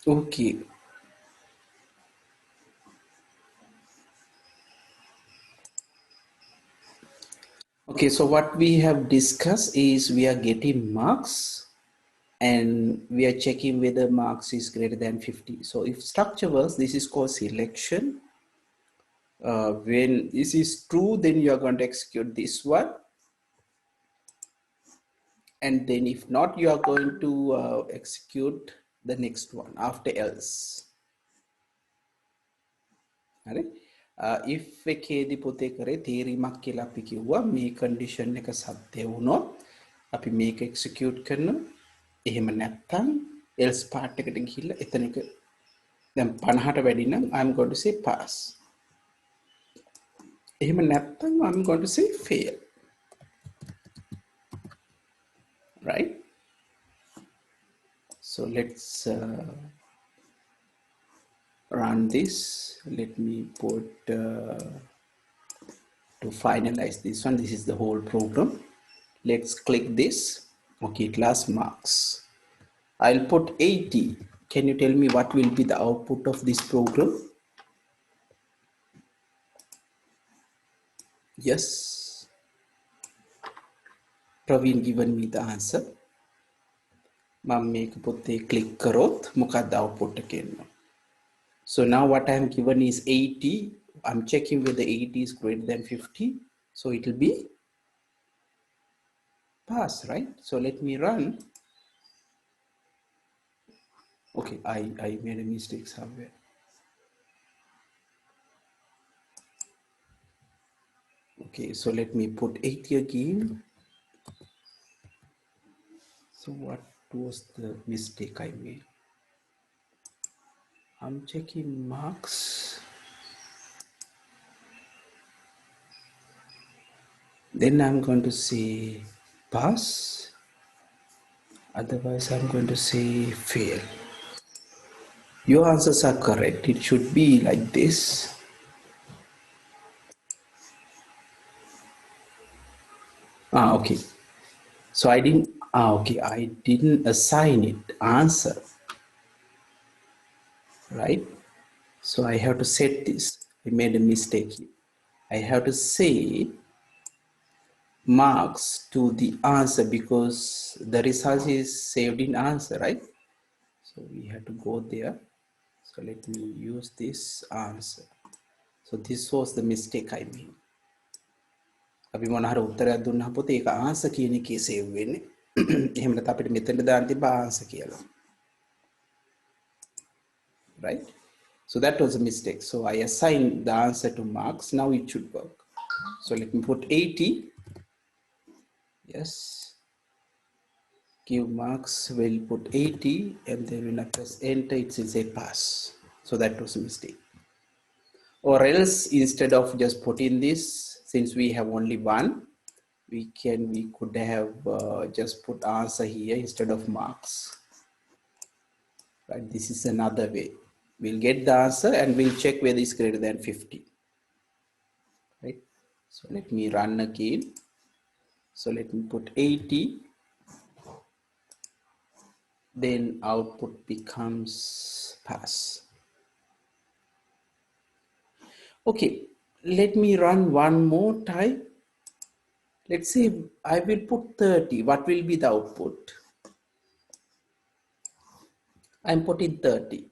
Okay. Okay, so what we have discussed is we are getting marks and we are checking whether marks is greater than 50. So if structure works, this is called selection. When this is true, then you are going to execute this one. And then if not, you are going to execute the next one after else. හරි if එකේදී පොතේ කරේ තේරීමක් කියලා අපි කිව්වා මේ condition එක සත්‍ය වුණොත් අපි මේක එක්සිකියුට් කරනවා එහෙම නැත්නම් else part එකට ගිහිල්ලා එතනක දැන් 50ට වැඩි නම් I'm going to say pass එහෙම නැත්නම් I'm going to say fail right so let's run this let me put to finalize this one this is the whole program let's click this okay class marks I'll put 80 can you tell me what will be the output of this program yes Praveen given me the answer මම මේක පොතේ click කරොත් මොකක්ද output එක එන්නේ so now what I am given is 80 I'm checking whether 80 is greater than 50 so it will be pass right so let me run okay I made a mistake somewhere okay so let me put 80 again so what was the mistake I made I'm checking marks then I'm going to say pass otherwise I'm going to say fail your answers are correct it should be like this okay so I didn't okay I didn't assign it answer right so I have to set this I made a mistake here I have to say marks to the answer because the result is saved in answer right so we have to go there so let me use this answer so this was the mistake I made අපි මොන හරි උත්තරයක් දුන්නා පොතේ ඒක answer කියන එකේ save වෙන්නේ එහෙම නැත්නම් අපිට මෙතන දාන්න තිබ්බ answer කියලා right so that was a mistake so I assigned the answer to marks now it should work so let me put 80 yes give marks will put 80 and then when I press enter it will say pass so that was a mistake or else instead of just putting this since we have only one we could have just put answer here instead of marks right this is another way we'll get the answer and we'll check whether it's greater than 50 right so let me run again so let me put 80 then output becomes pass okay let me run one more time let's say I will put 30 what will be the output I'm putting 30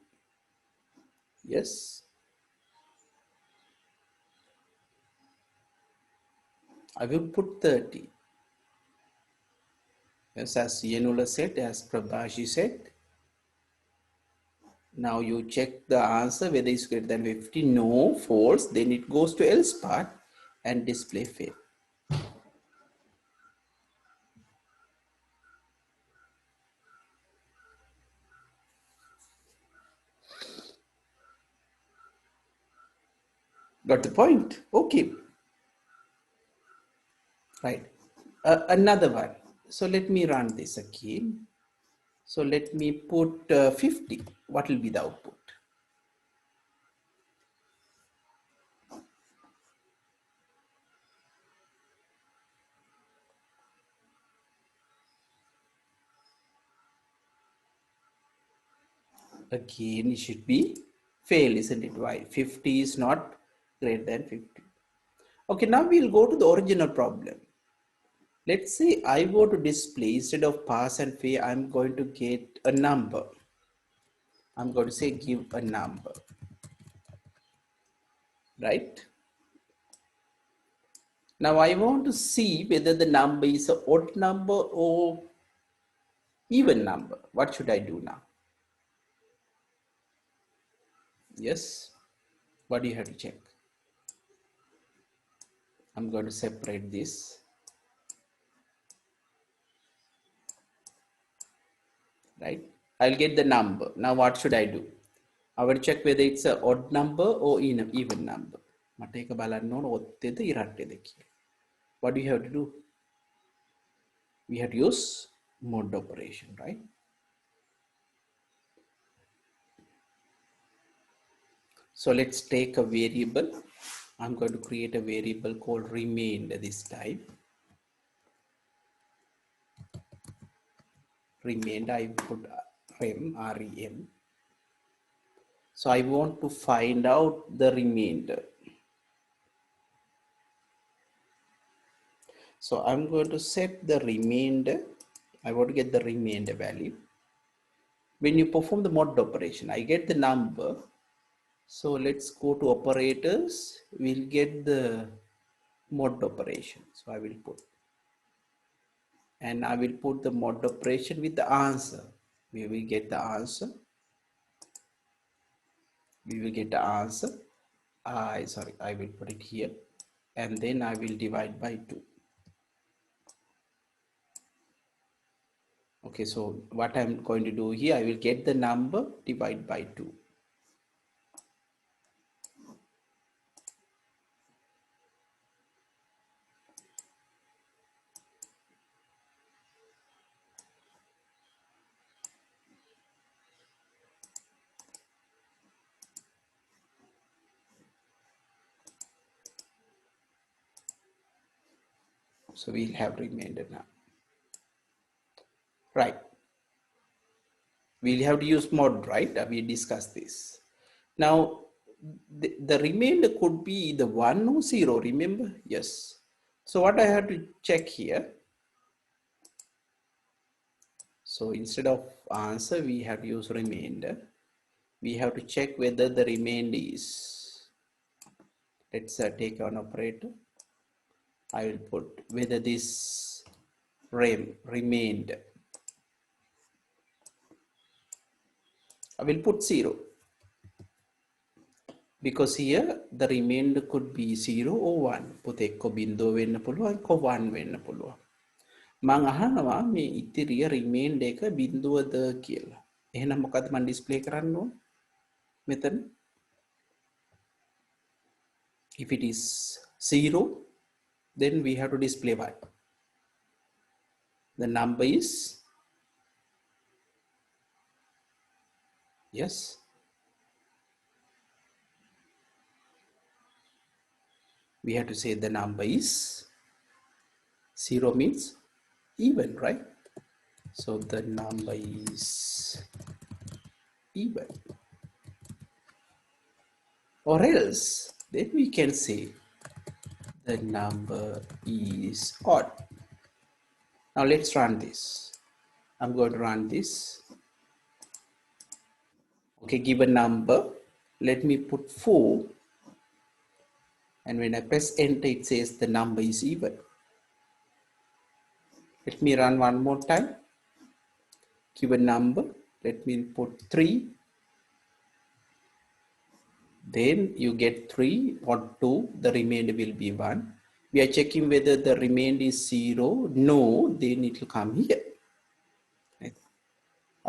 yes I will put 30 yes as Yenula said as Prabhashi said now you check the answer whether it's greater than 50 no false then it goes to else part and display fail got the point okay right another one so let me run this again so let me put 50 what will be the output again it should be fail, isn't it? Why? 50 is not greater than 50. Okay, now we'll go to the original problem. Let's say I want to display, instead of pass and fail, I'm going to get a number. I'm going to say give a number, right? Now I want to see whether the number is an odd number or even number. What should I do now? Yes, what do you have to check? I'm going to separate this, right? I'll get the number. Now what should I do? I will check whether it's an odd number or even number. What do you have to do? We have to use mod operation, right? So let's take a variable. I'm going to create a variable called remainder this time. Remainder, I put rem. So I want to find out the remainder. So I'm going to set the remainder. I want to get the remainder value. When you perform the mod operation, I get the number. So let's go to operators. We'll get the mod operation. So I will put, and I will put the mod operation with the answer. We will get the answer. We will get the answer. I will put it here, and then I will divide by 2. Okay, so what I'm going to do here, I will get the number, divide by 2. So we'll have remainder now. Right. We'll have to use mod, right? We discussed this. Now, the remainder could be either 1 or 0, remember? Yes. So what I have to check here. So instead of answer, we have to use remainder. We have to check whether the remainder is, let's take an operator. I will put whether this remained. I will put 0. Because here the remainder could be 0 or 1. Put එක්ක බිංදුව වෙන්න පුළුවන්, එක්ක 1 වෙන්න පුළුවන්. මං අහනවා මේ ඉතිරිය remainder එක බිංදුවද කියලා. එහෙනම් මොකද්ද මම display කරන්න ඕන? මෙතන if it is 0, then we have to display what? The number is, yes, we have to say the number is 0 means even, right? So the number is even, or else then we can say the number is odd. Now let's run this. I'm going to run this. Okay, give a number. Let me put 4. And when I press enter, it says the number is even. Let me run one more time. Give a number. Let me put 3. Then you get 3 or 2. The remainder will be 1. We are checking whether the remainder is 0. No, then it will come here.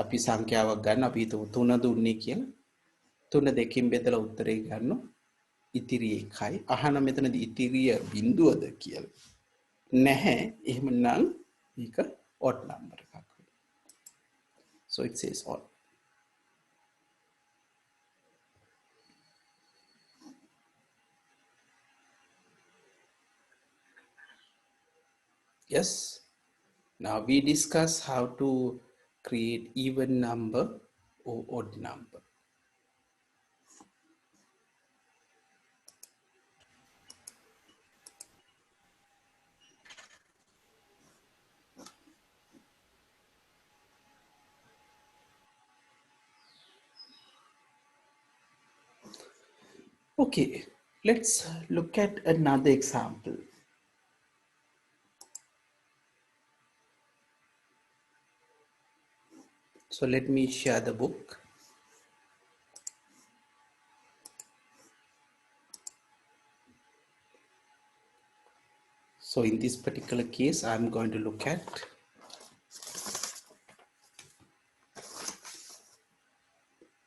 අපි සංඛ්‍යාවක් ගන්න, අපි හිතමු 3 දුන්නේ කියලා. 3 දෙකෙන් බෙදලා උත්තරේ ගන්නවා. ඉතිරි 1යි. අහන මෙතනදී ඉතිරිය බිඳුවද කියලා. නැහැ. එහෙමනම් මේක odd number එකක්. So it says odd. Yes. Now we discuss how to create even number or odd number. Okay, let's look at another example. So let me share the book. So in this particular case, I'm going to look at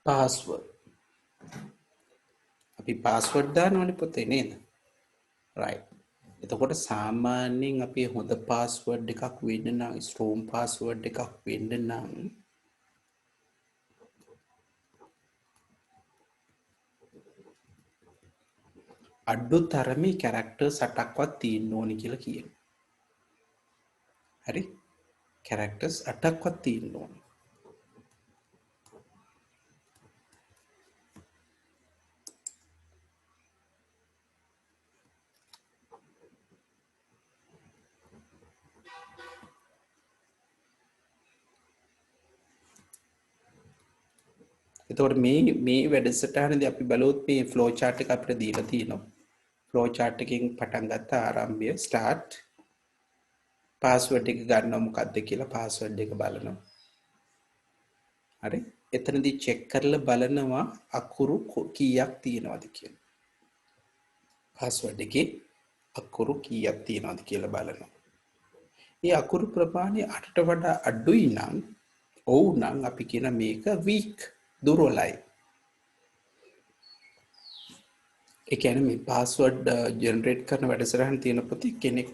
password. අපි password දානවනේ පොතේ නේද? right. එතකොට සාමාන්‍යයෙන් අපි හොඳ password එකක් වෙන්න නම් strong password එකක් වෙන්න නම් අඩු තරමේ characters 8ක්වත් තියෙන්න ඕනි කියලා කියනවා. හරි? characters 8ක්වත් තියෙන්න ඕනි. එතකොට මේ වැඩසටහනේදී අපි බලුවොත් මේ flow chart එක අපිට දීලා තියෙනවා. flow chart එකකින් පටන් ගත්ත ආරම්භය start password එක ගන්නවා මොකද්ද කියලා password එක බලනවා. හරි? එතනදී check කරලා බලනවා අකුරු කීයක් තියෙනවද කියලා. password එකේ අකුරු කීයක් තියෙනවද කියලා බලනවා. මේ අකුරු ප්‍රමාණය 8ට වඩා අඩුයි නම් ඔව් නම් අපි කියන මේක weak දුර්වලයි. ඒ කියන්නේ මේ password generate කරන වැඩසටහන තියෙන පොතේ කෙනෙක්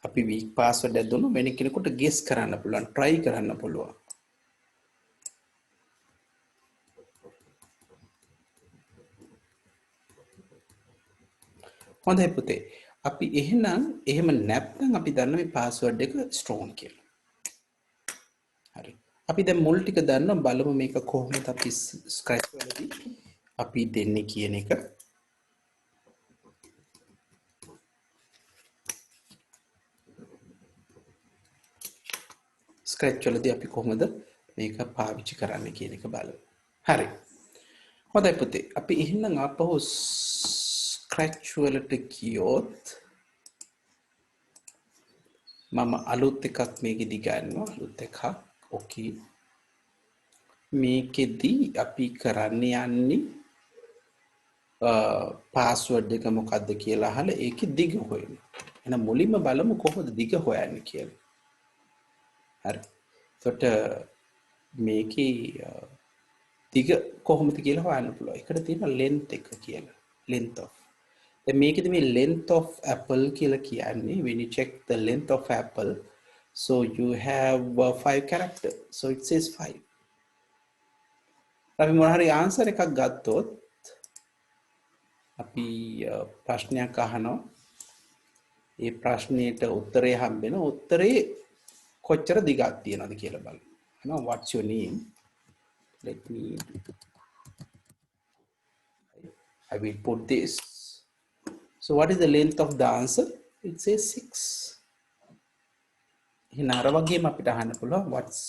අපි weak password එක දුන්නොත් වෙන කෙනෙකුට guess කරන්න පුළුවන්, try කරන්න පුළුවන්. හොඳයි පුතේ. අපි එහෙම නැත්නම් අපි දන්න මේ password එක strong කියලා. හරි. අපි දැන් මුල් ටික දන්නවා බලමු මේක කොහොමද අපි scratch වලදී අපි දෙන්නේ කියන එක. scratch වලදී අපි කොහොමද මේක පාවිච්චි කරන්න කියන එක බලමු. හරි. හොඳයි පුතේ. අපි එහෙනම් ආපහු scratch වලට ගියොත් මම අලුත් එකක් මේකෙදි ගන්නවා. අලුත් එකක්. ඕකේ. මේකෙදි අපි කරන්න යන්නේ password එක මොකද්ද කියලා අහලා ඒකේ දිග හොයන්න. එහෙනම් මුලින්ම බලමු කොහොමද දිග හොයන්නේ කියලා. හරි. එතකොට මේකේ දිග කොහොමද කියලා හොයන්න පුළුවන්. ඒකට තියෙනවා length එක කියලා. length of. දැන් මේකෙදි මේ length of apple කියලා කියන්නේ when you check the length of apple, so you have 5 character. So it says 5. අපි මොන හරි answer එකක් ගත්තොත් අපි ප්‍රශ්නයක් අහනවා. ඒ ප්‍රශ්නෙට උත්තරය හම්බෙන උත්තරේ කොච්චර දිගක් තියෙනවද කියලා බලන්න. එහෙනම් what's your name? Let me I will put this. So what is the length of the answer? It says 6. එහෙනම් අර වගේම අපිට අහන්න පුළුවන් what's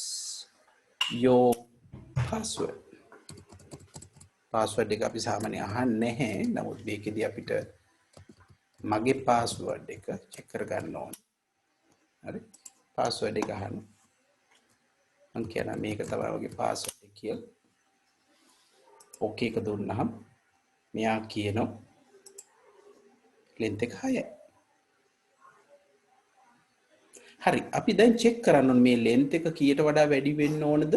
your password? password එක අපි සාමාන්‍යයෙන් අහන්නේ නැහැ. නමුත් මේකෙදී අපිට මගේ password එක check කරගන්න ඕනේ. හරි? password එක අහන්න. මම කියනවා මේක තමයි වගේ password එක කියලා. okay එක දුන්නාම මෙයා කියනවා length එක 6යි. හරි. අපි දැන් check කරන්න ඕනේ මේ length එක කීයට වඩා වැඩි වෙන්න ඕනද?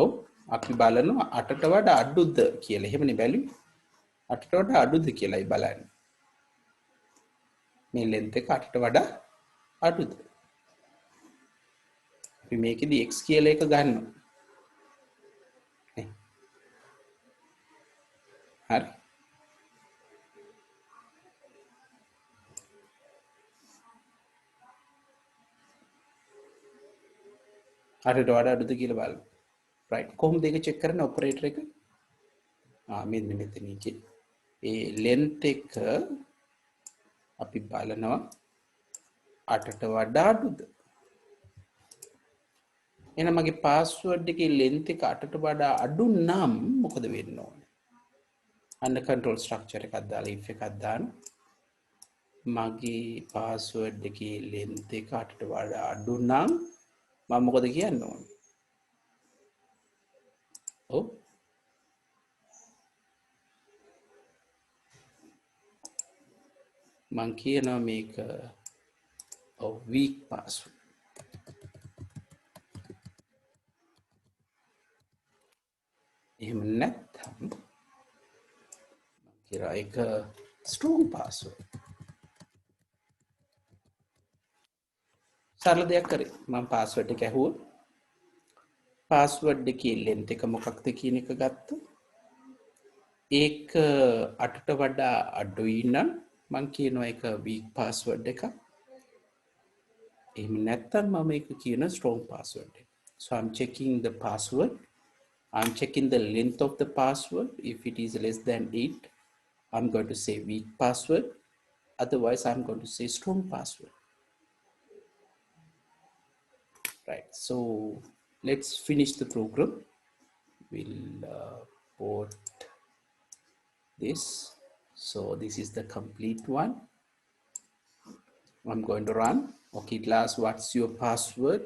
ඔව්. අපි බලනවා 8ට වඩා අඩුද කියලා. එහෙමනේ බැලුවේ. 8ට වඩා අඩුද කියලායි බලන්නේ. මේ length එක 8ට වඩා අඩුද? අපි මේකෙදි x කියලා එක ගන්නවා. හරි. අටට වඩා අඩුද කියලා බලමු. right. කොහොමද ඒක check කරන්නේ operator එක? මෙන්න මෙතන ඉකේ. ඒ length එක අපි බලනවා 8ට වඩා අඩුද? එහෙනම් මගේ password එකේ length එක 8ට වඩා අඩු නම් මොකද වෙන්න ඕනේ? අන්න control structure එකක් දාලා if එකක් දාන මගේ password එකේ length එක අටට වඩා අඩු නම් මම මොකද කියන්න ඕනේ? ඔව් මං කියනවා මේක weak password. එහෙම නැත්නම් කියලා එක strong password. සරල දෙයක් කරේ මම password එක ඇහුවා. password එකේ length එක මොකක්ද කියන එක ගත්තා. ඒක 8ට වඩා අඩුයි නම් මං කියනවා එක weak password එකක්. එහෙම නැත්නම් මම ඒක කියන strong password එක. So I'm checking the password. I'm checking the length of the password. If it is less than 8, I'm going to say weak password. Otherwise, I'm going to say strong password. Right. So let's finish the program. We'll put this. So this is the complete one. I'm going to run. Okay, class, what's your password?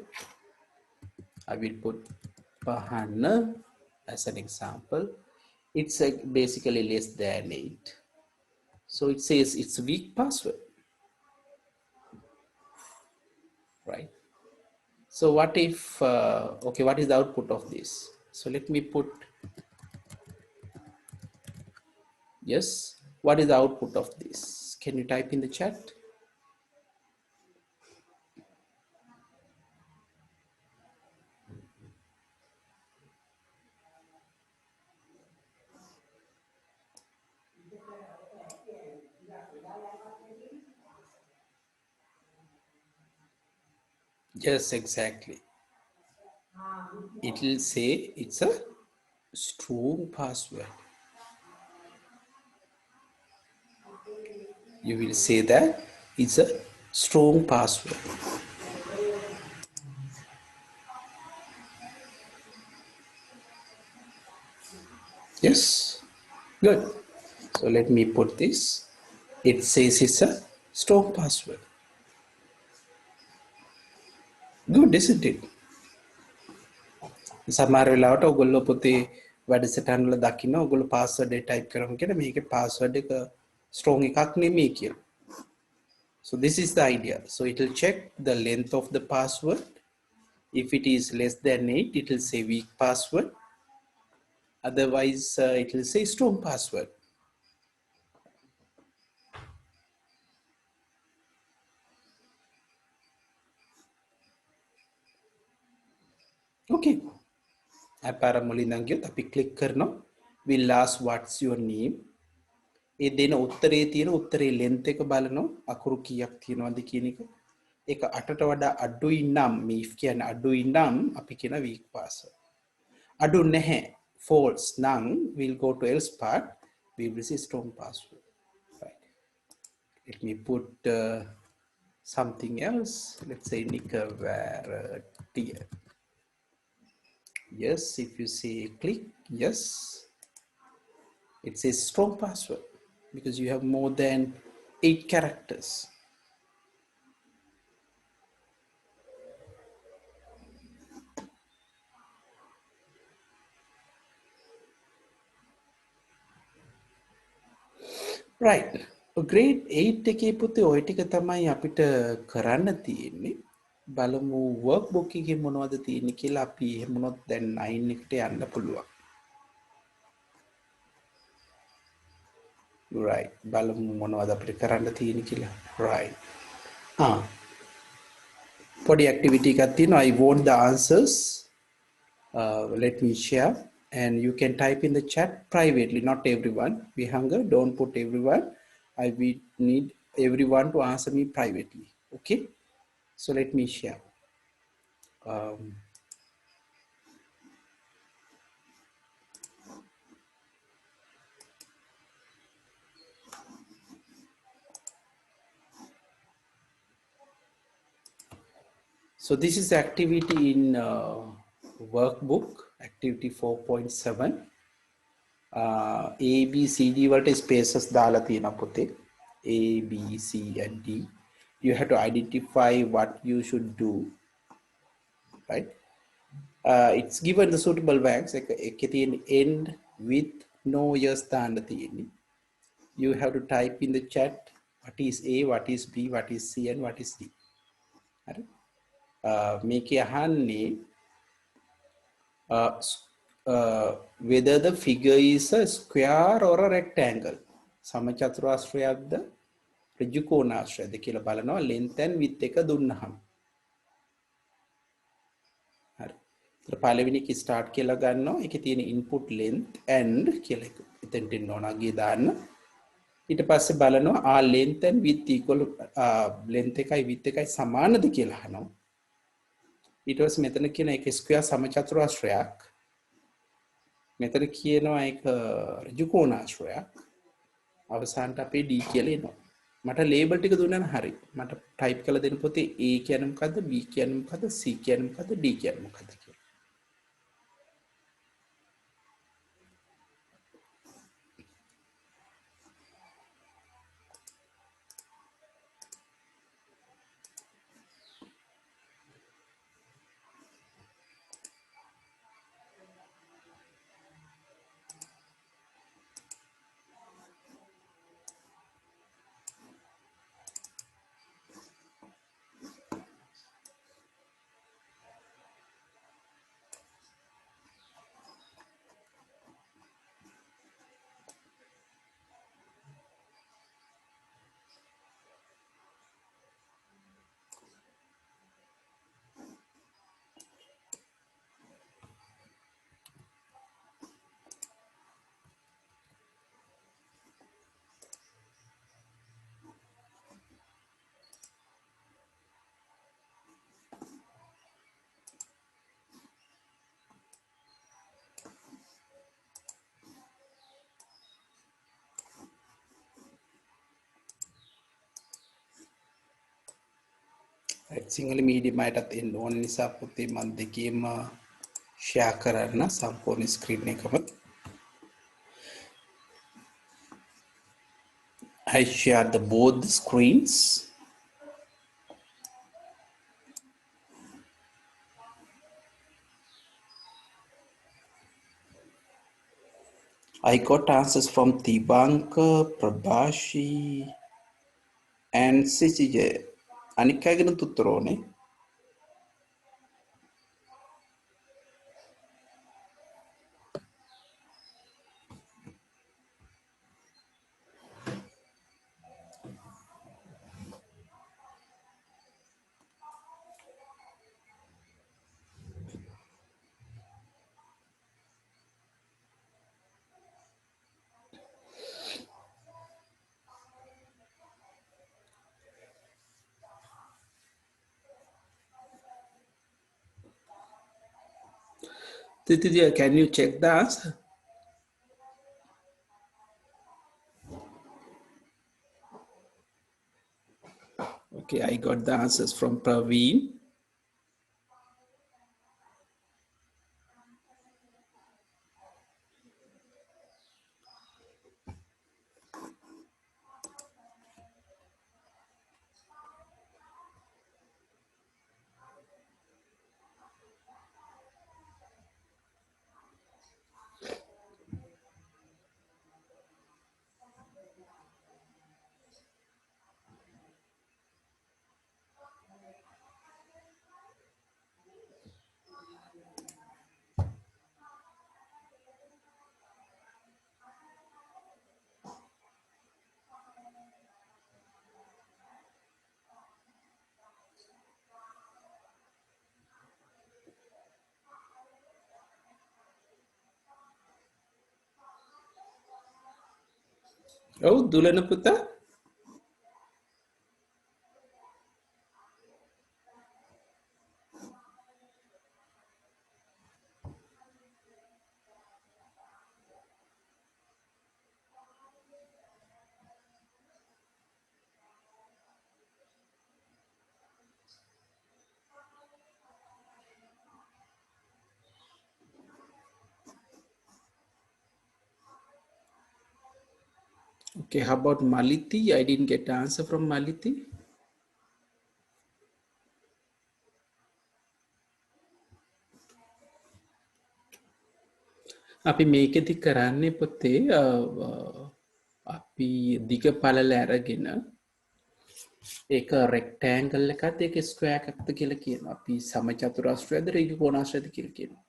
I will put Pahana as an example. It's basically less than 8. So it says it's a weak password, right? So what if, okay, what is the output of this? So let me put, yes, what is the output of this? Can you type in the chat? Yes, exactly. It will say it's a strong password. You will say that it's a strong password. Yes, good. So let me put this. It says it's a strong password. Good, isn't it? සමහර වෙලාවට ඔයගොල්ලෝ පොතේ වැඩසටහන් වල දකින්න ඔයගොල්ලෝ password එක type කරමු කියලා මේකේ password එක strong එකක් නෙමෙයි කියලා. So this is the idea. So it will check the length of the password. If it is less than 8, it will say weak password. Otherwise, it will say strong password. Okay. අපාර මුලින් නම් කියොත් අපි click කරනවා. We'll ask what's your name. ඒ දෙන උත්තරේ තියෙන උත්තරේ length එක බලනවා අකුරු කීයක් තියෙනවද කියන එක. ඒක 8ට වඩා අඩුයි නම් මේ if කියන්නේ අඩුයි නම් අපි කියන weak password. අඩු නැහැ false නම් we'll go to else part. We will see strong password. Right. Let me put something else. Let's say Nikavarattiya. Yes, if you say click, yes, it says strong password because you have more than 8 characters. Right. Grade 8 එකේ පුතේ ඔය ටික තමයි අපිට කරන්න තියෙන්නේ. බලමු workbook එකේ මොනවද තියෙන්නේ කියලා අපි එහෙම වුණොත් දැන් 9 එකට යන්න පුළුවන්. Right. බලමු මොනවද අපිට කරන්න තියෙන්නේ කියලා. Right. පොඩි activity එකක් තියෙනවා. I want the answers. Let me share. And you can type in the chat privately, not everyone. We hunger, don't put everyone. I will need everyone to answer me privately. Okay, so let me share. So this is the activity in workbook, activity 4.7. A B C D වලට spaces දාලා තියෙනවා පොතේ. A B C and D. You have to identify what you should do, right? It's given the suitable banks එකේ තියෙන end with no years දාන්න තියෙන්නේ. You have to type in the chat what is A, what is B, what is C and what is D. හරි. මේකේ අහන්නේ whether the figure is a square or a rectangle. සමචතුරාශ්‍රයක්ද ඍජු කෝණාශ්‍රයක්ද කියලා බලනවා length and width එක දුන්නහම. හරි. ඒතර පළවෙනි එක start කියලා ගන්නවා. ඒකේ තියෙන input length and කියලා එක. එතෙන්ට එන්න ඕන අගිය දාන්න. ඊට පස්සේ බලනවා length and width equal length එකයි width එකයි සමානද කියලා අහනවා. ඊට පස්සේ මෙතන කියන එක square සමචතුරාශ්‍රයක්. මෙතන කියනවා ඒක ඍජු කෝණාශ්‍රයක්. අවසානට අපේ D කියලා එනවා. මට ලේබල් ටික දුන්නා හරි. මට ටයිප් කරලා දෙන්න පොතේ A කියන්නේ මොකද්ද, B කියන්නේ මොකද්ද, C කියන්නේ මොකද්ද, D කියන්නේ මොකද්ද කියලා. සිංහල මීඩියම් අයටත් එන්න ඕන නිසා පොතේ මම දෙකේම ෂෙයා කරන්න සම්පූර්ණ ස්ක්‍රීන් එකම. I share the both screens. I got answers from Tibanka, Prabhashi and Sijay. අනික් අයගෙනුත් උත්තර ඕනේ. Titidia, can you check the answer? Okay, I got the answers from Praveen. Oh, Dulana Putta? Okay, how about Maliti? I didn't get the answer from Maliti. අපි මේකෙදි කරන්නේ පොතේ අපි දිග පළල අරගෙන ඒක රෙක්ටෑන්ගල් එකත් ඒක ස්ක්වයර් එකක්ද කියලා කියනවා. අපි සමචතුරස්‍රයද ඍජු කෝණාශ්‍රයද කියලා කියනවා.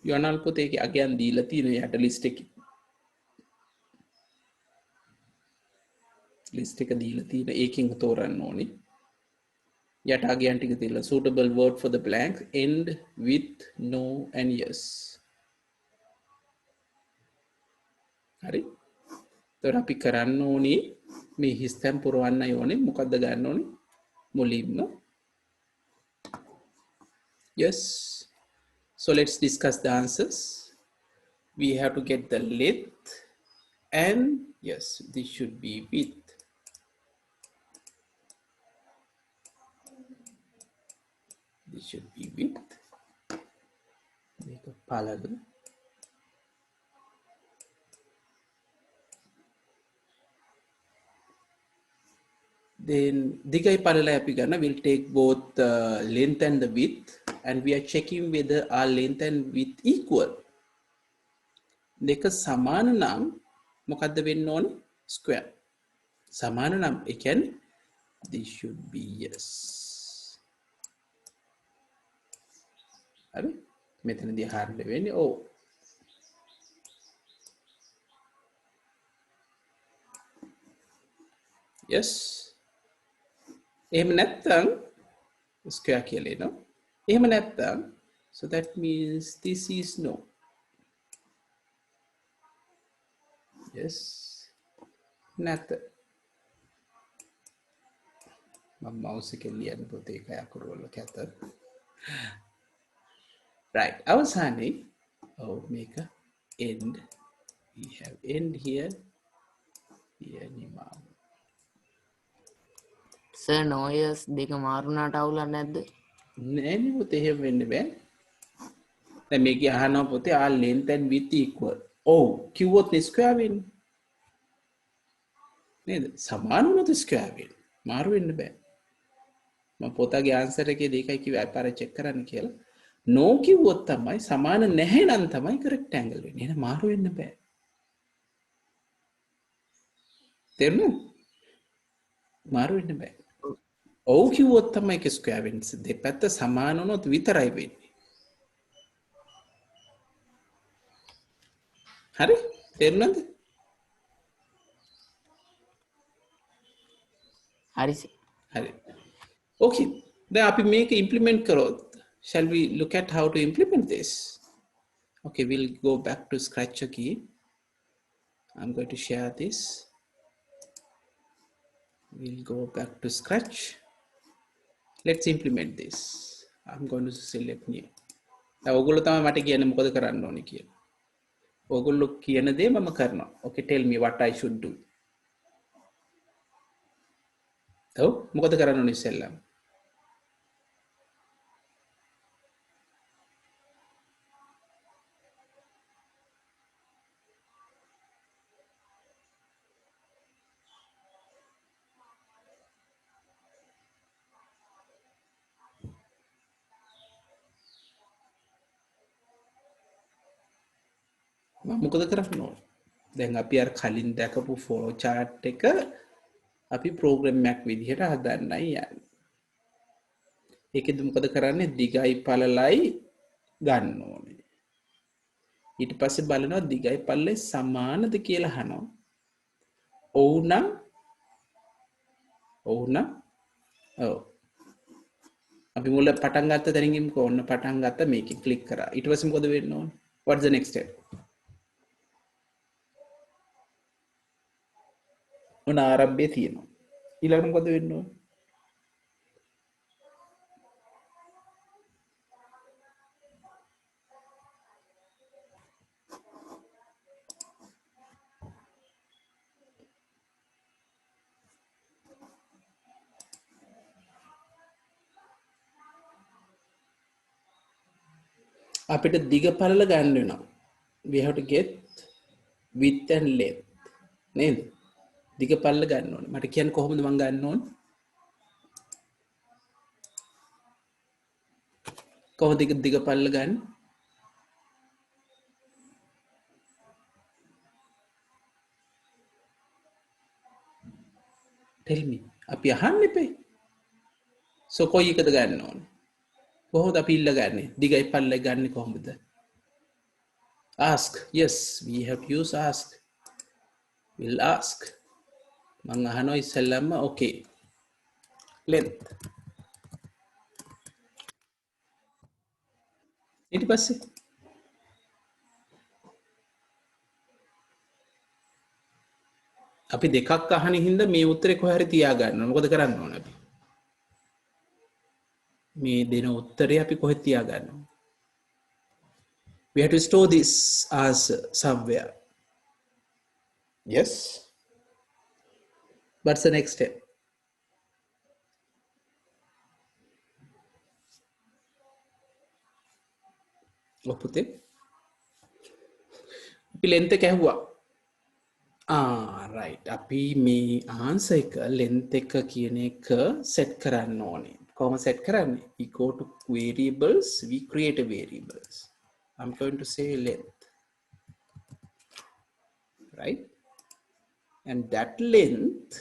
යොනල් පොතේ ඒකේ අගයන් දීලා තියෙන යට ලිස්ට් එකේ. ලිස්ට් එක දීලා තියෙන ඒකෙන් තෝරන්න ඕනේ. යට අගයන් ටික තියලා suitable word for the blank end with no and yes. හරි. එතකොට අපි කරන්න ඕනේ මේ හිස්තැන් පුරවන්නයි ඕනේ. මොකද්ද ගන්න ඕනේ? මුලින්ම yes. So let's discuss the answers. We have to get the length and yes, this should be width. This should be width. Make a parallel. Then digai parallel අපි ගන්න will take both the length and the width and we are checking whether our length and width equal. දෙක සමාන නම් මොකද්ද වෙන්න ඕනේ? square. සමාන නම් ඒ කියන්නේ this should be yes. හරි? මෙතනදී හරියට වෙන්නේ ඔව්. yes. එහෙම නැත්නම් square කියලා එනවා. එහෙම නැත්නම් so that means this is no. yes. නැත. මම mouse එකෙන් ලියන්න පොතේ එක අකුරු වල කැත. right. අවසානයේ make a end. We have end here. Here නිමාව. සර් නොයස් දෙක මාරුනාට අවුලක් නැද්ද? නෑ නේ පුතේ එහෙම වෙන්න බෑ. දැන් මේකේ අහනවා පුතේ our length and width equal. ඔව් කිව්වොත් ස්ක්වයර් වෙන්නේ. නේද? සමාන වුණොත් ස්ක්වයර් වෙන්නේ. මාරු වෙන්න බෑ. මම පොතගේ ආන්සර් එකේ දෙකයි කිව්වේ අපාර චෙක් කරන්න කියලා. no කිව්වොත් තමයි සමාන නැහැ නම් තමයි රෙක්ටැන්ගල් වෙන්නේ. එහෙනම් මාරු වෙන්න බෑ. තේරුණාද? මාරු වෙන්න බෑ. ඔව් කිව්වොත් තමයි ඒක ස්ක්වයර් වෙන්නේ. දෙපැත්ත සමාන වුණොත් විතරයි වෙන්නේ. හරි? තේරුණාද? හරි සර්. හරි. Okay. දැන් අපි මේක implement කරොත් shall we look at how to implement this? Okay, we'll go back to Scratch again. I'm going to share this. We'll go back to Scratch. Let's implement this. I'm going to select new. දැන් ඔයගොල්ලෝ තමයි මට කියන්නේ මොකද කරන්න ඕනේ කියලා. ඔයගොල්ලෝ කියන දේ මම කරනවා. Okay, tell me what I should do. ඔව් මොකද කරන්න ඕනේ ඉස්සෙල්ලා? මොකද කරන්න ඕනේ? දැන් අපි අර කලින් දැකපු ෆ්ලෝ chart එක අපි ප්‍රෝග්‍රෑම් එකක් විදිහට හදන්නයි යන්නේ. ඒකෙදි මොකද කරන්නේ? දිගයි පළලයි ගන්න ඕනේ. ඊට පස්සේ බලනවා දිගයි පළලයි සමානද කියලා අහනවා. ඔව් නම් ඔව්. අපි මුල පටන් ගත්ත තැනින් කොන්න පටන් ගත්ත මේකේ ක්ලික් කරා. ඊට පස්සේ මොකද වෙන්න ඕනේ? What's the next step? මොන ආරම්භය තියෙනවා. ඊළඟට මොකද වෙන්න ඕනේ? අපිට දිග පළල ගන්න වෙනවා. We have to get width and length නේද? දිග පල්ල ගන්න ඕනේ. මට කියන්න කොහොමද මම ගන්න ඕනේ? කොහොමද දිග පල්ල ගන්න? tell me. අපි අහන්න එපේ. so කොයි එකද ගන්න ඕනේ? කොහොමද අපි ඉල්ල ගන්නෙ? දිගයි පල්ල ගන්න කොහොමද? ask. yes, we have to use ask. we'll ask. මං අහනවා ඉස්සෙල්ලම okay. length. ඊට පස්සේ අපි දෙකක් අහන හින්දා මේ උත්තරේ කොහේ හරි තියා ගන්න ඕන. මොකද කරන්න ඕන අපි? මේ දෙන උත්තරේ අපි කොහෙද තියා ගන්න ඕන? We have to store this answer somewhere. Yes. What's the next step? ඔපුතේ අපි length එක ඇහුවා. right. අපි මේ answer එක length එක කියන එක set කරන්න ඕනේ. කොහොම set කරන්නේ? We go to variables, we create a variables. I'm going to say length, right? And that length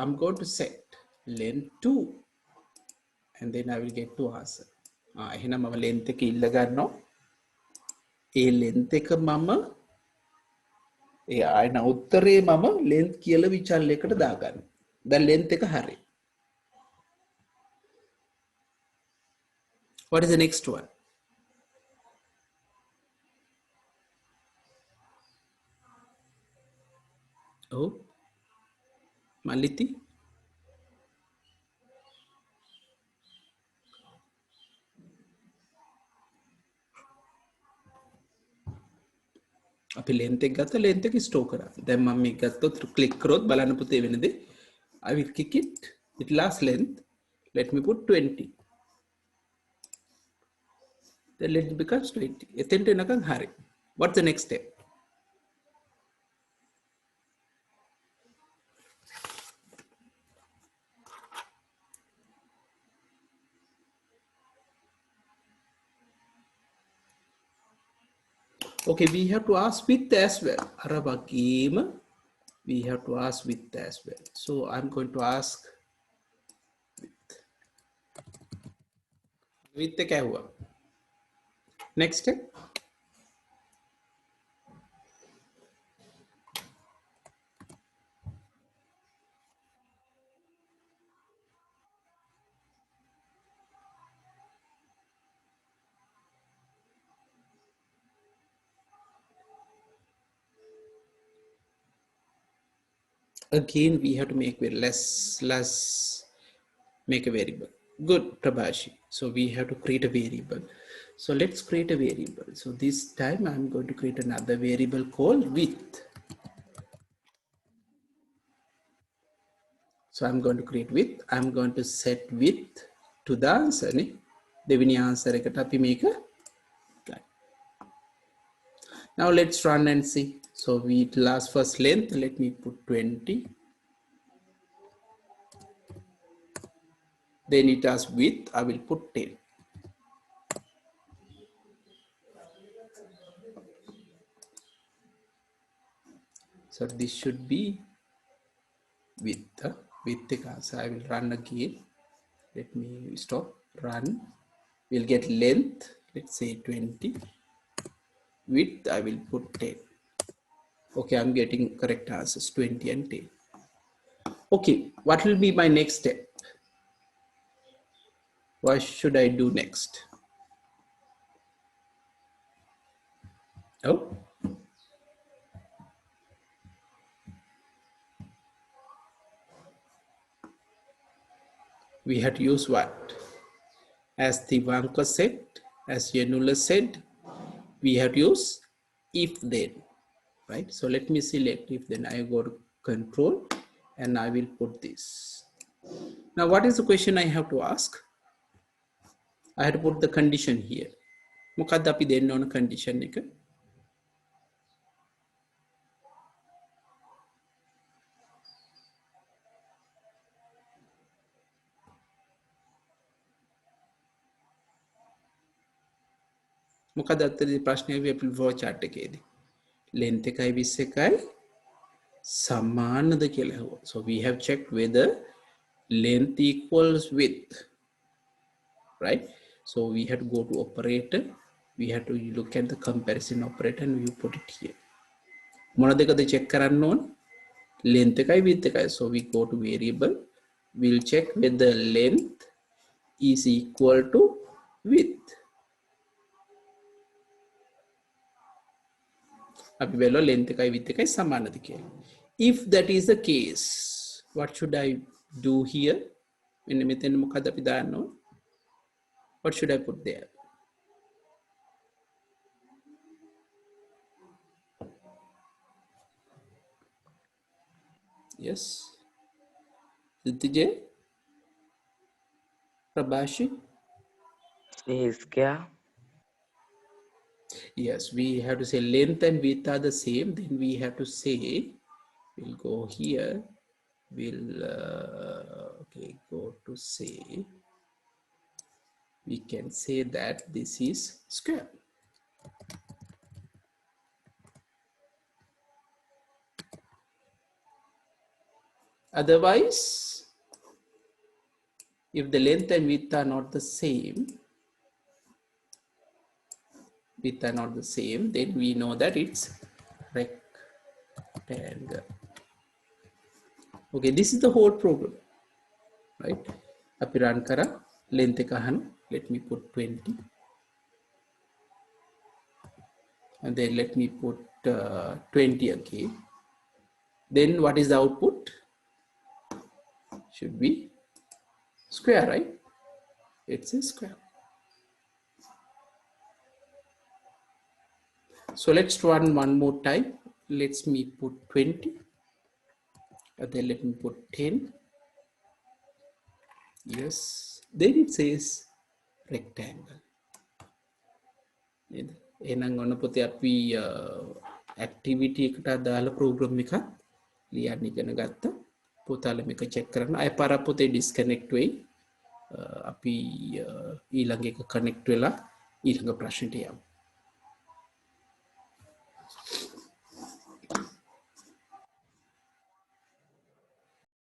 I'm going to set length 2, and then I will get to answer. එහෙනම් මම length එක ඉල්ල ගන්නවා. ඒ length එක මම ආයන උත්තරේ මම length කියලා විචල්යකට දාගන්න. දැන් length එක හරි. What is the next one? Oh, Maliti. අපි length එක ගත්තා, length එක store කරා. දැන් මම මේක ගත්තොත් click කරොත් බලන්න පුතේ වෙනද? I will kick it. It last length. Let me put 20. Then length becomes 20. එතෙන්ට එනකන් හරි. What's the next step? Okay, we have to ask width as well. Arabagim, we have to ask width as well. So I'm going to ask width. Width क्या हुआ? Next step. Again, we have to make less make a variable. Good, Prabhashi. So we have to create a variable. So let's create a variable. So this time I'm going to create another variable called width. So I'm going to create width. I'm going to set width to the answer. Devini answer eකට අපි මේක Now let's run and see. So we last first length, let me put 20. Then it has width, I will put 10. So this should be width. Width so I will run again. Let me stop, run. We'll get length, let's say 20. Width, I will put 10. Okay, I'm getting correct answers, 20 and 10. Okay, what will be my next step? What should I do next? Oh. We had to use what? As Tivanka said, as Yanula said, we have to use if then, right? So let me select if then. I go to control and I will put this. Now what is the question I have to ask? I have to put the condition here. මොකක්ද අපි දෙන්න ඕන condition එක? මොකද අතරදී ප්‍රශ්නය අපි flow chart එකේදී length එකයි width එකයි සමානද කියලා ඇහුවා. So we have checked whether length equals width, right? So we have to go to operator, we have to look at the comparison operator and we put it here. මොන දෙකද check කරන්න ඕන? length එකයි width එකයි. So we go to variable, we'll check whether length is equal to width. අපි බලුවා length එකයි width එකයි සමානද කියලා. If that is the case, what should I do here? මෙන්න මෙතන මොකද අපි දාන්න ඕන? What should I put there? Yes. Siddhije? Prabhashi? square. Yes, we have to say length and width are the same. Then we have to say, we'll go here. We'll, okay, go to say, we can say that this is square. Otherwise, if the length and width are not the same, then we know that it's rectangle. Okay, this is the whole program, right? Api run kara length එක අහන, let me put 20 and then let me put 20 again. Then what is the output? Should be square, right? It's a square. So let's run one more time. Let me put 20 and then let me put 10. Yes, then it says rectangle. එහෙනම් ඔන්න පොතේ අපි activity එකට අදාළ program එකක් ලියන්න ඉගෙන ගත්තා. පොතාල මේක check කරන්න. අය පාර පොතේ disconnect වෙයි. අපි ඊළඟ එක connect වෙලා ඊළඟ ප්‍රශ්නෙට යමු.